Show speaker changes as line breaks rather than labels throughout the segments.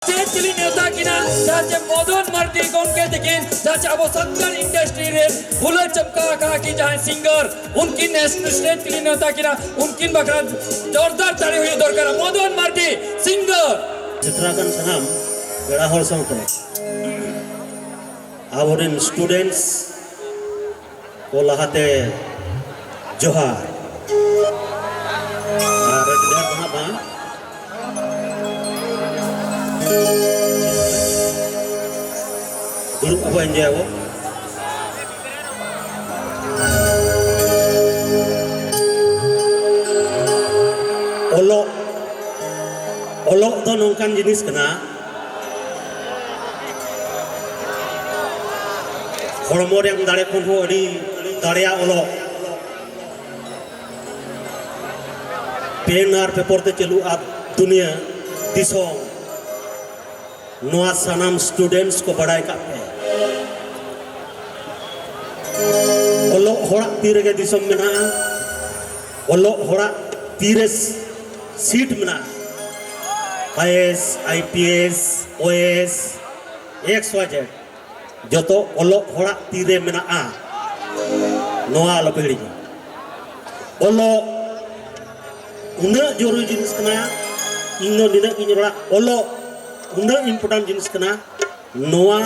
Actually, नेता किना जाचे मदन मार्टी गंके देखिन जाचे अब सत्तर इंडस्ट्री रे फुला चमका कहा कि जहाँ सिंगर उनकी नेशनल स्टेट के लिए नेता किना उनकी बकरा जोरदार ताली हुई दरकार मदन मार्टी सिंगर
चित्राकन सनाम बेड़ा हर संगते आवरिन स्टूडेंट्स को लहाते जोहार Grup apa yang jawab? Olok tu nongkan jenis kena. Hormon yang dari konfo ini dari olok. Pen ar paper te celu ab dunia disong. Noa sanam students ko badai kape. Olok horak tire ke disong mena. Olok horak tire seat mena. IAS, IPS, OS, XYZ. Joto olok horak tire mena a. Noa lo pegri. Olok una joru jenis kena. Inno dina injora olok una important jenis kena. Noa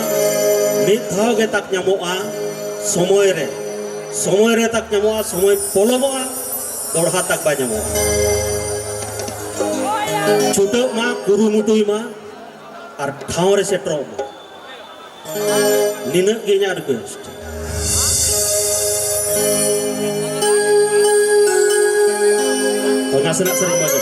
mithaw ge tak nyamoa somoy re tak nyamoa somoy polomoa dorha tak ba nyamoa. Chutak ma kurumutui ma ar ठाव रे सेट्रो निनक गे nya request pengasana sering baca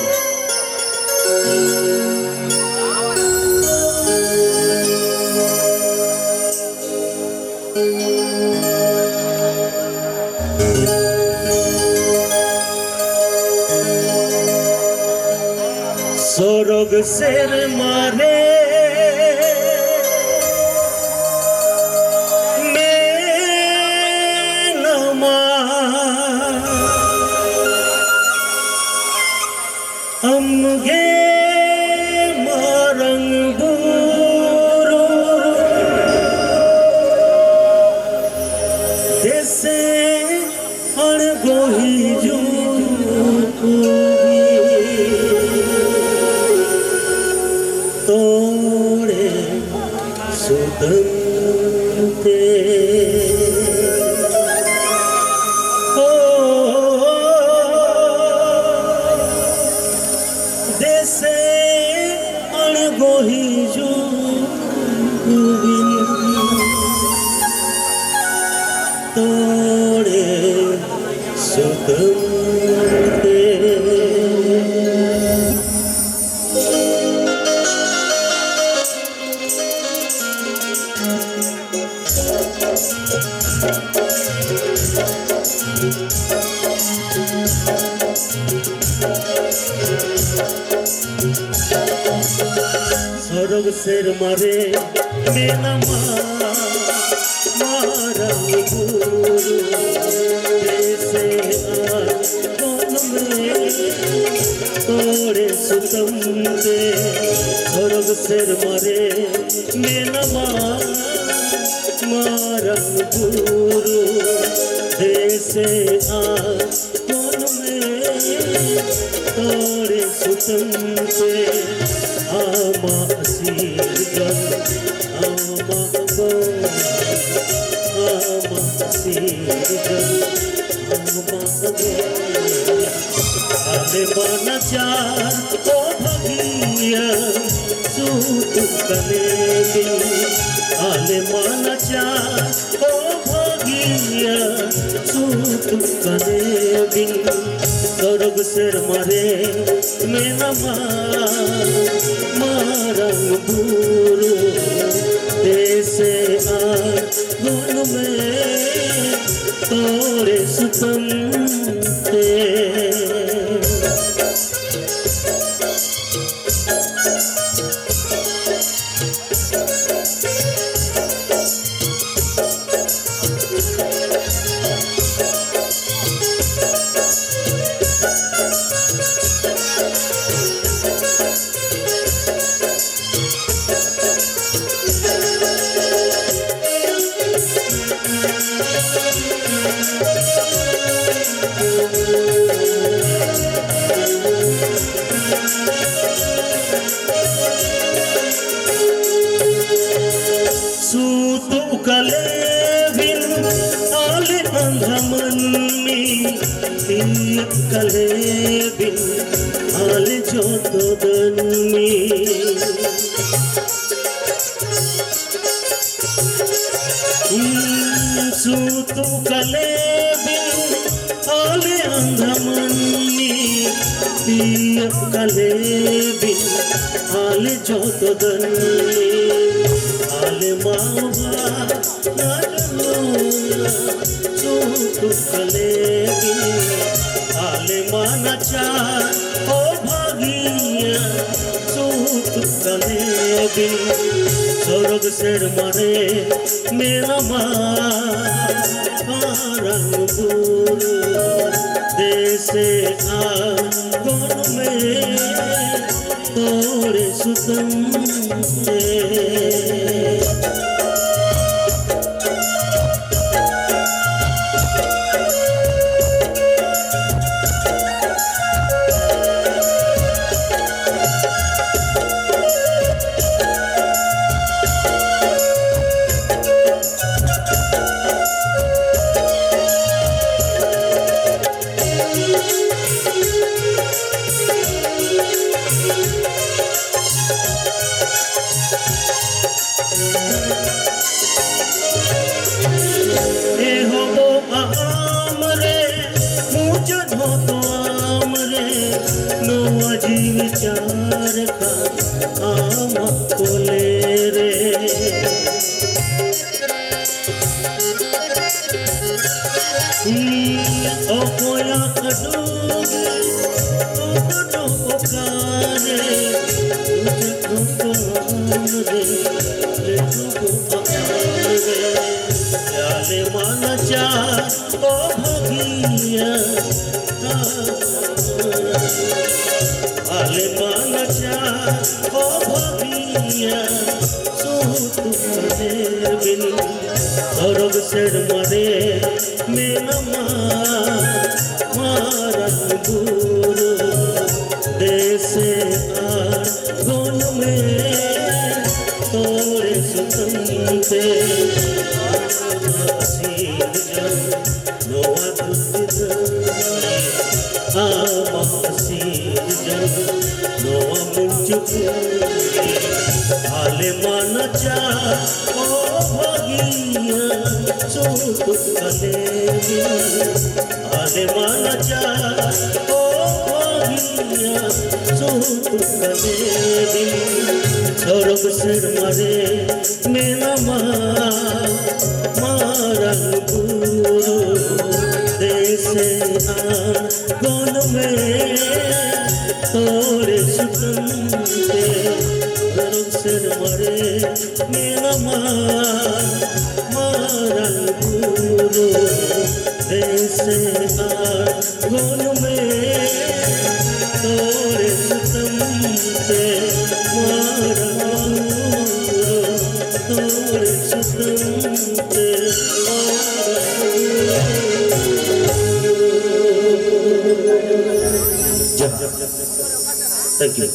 sorog ser mare menama amge marang buru dese argohi juku tore sudante dese argohi jubin tore sudante sorog ser mare menama marang guru dese kon me tore sutamte sorog ser mare menama marang guru dese kon me tore sutamte ama asirgan ama go ama asirgan ama go ale mana char o bhagiya sutu kane din ale mana char o bhagiya sutu kane din sorog ser mare menama marang buru dese gun me tore sutamte कले बिन आले अंधमन में कले बिन आले जो तो दन में सूतु कले बिन आले अंधमन में कले बिन आले जो तो दन में आले मावा सूतु कले बिन आले माना चा ओ भागिया सूतु कले बिन स्वर्ग सेर मारे मेरा रंग गुरु देसे आगन में तोरे सुतम विचार का आम कोले रे ओ कोया कटोगे ओ कटो पुकारे तुझको आम रे तुझको आम रे चाले माना चा ओ भगिया आले माना चा ओ भगिया सूतु कले बिन स्वर्ग सेर मारे मेरा मारन गुरु देसे आगन में तोरे सुतम पे आसीर जन नोआ दुद आसीर जन नोआ मुझको आले माना चा ओ भगिया सूतु कले आले माना चा ओ भगिया सूतु कले स्वर्ग सिर मारे मेरा मारन गुरु देसे आगन में तोरे सुतम पे स्वर्ग सिर मारे मेरा मारन गुरु देसे आगन में तोरे सुतम पे मारन गुरु तोरे सुतम पे Thank you.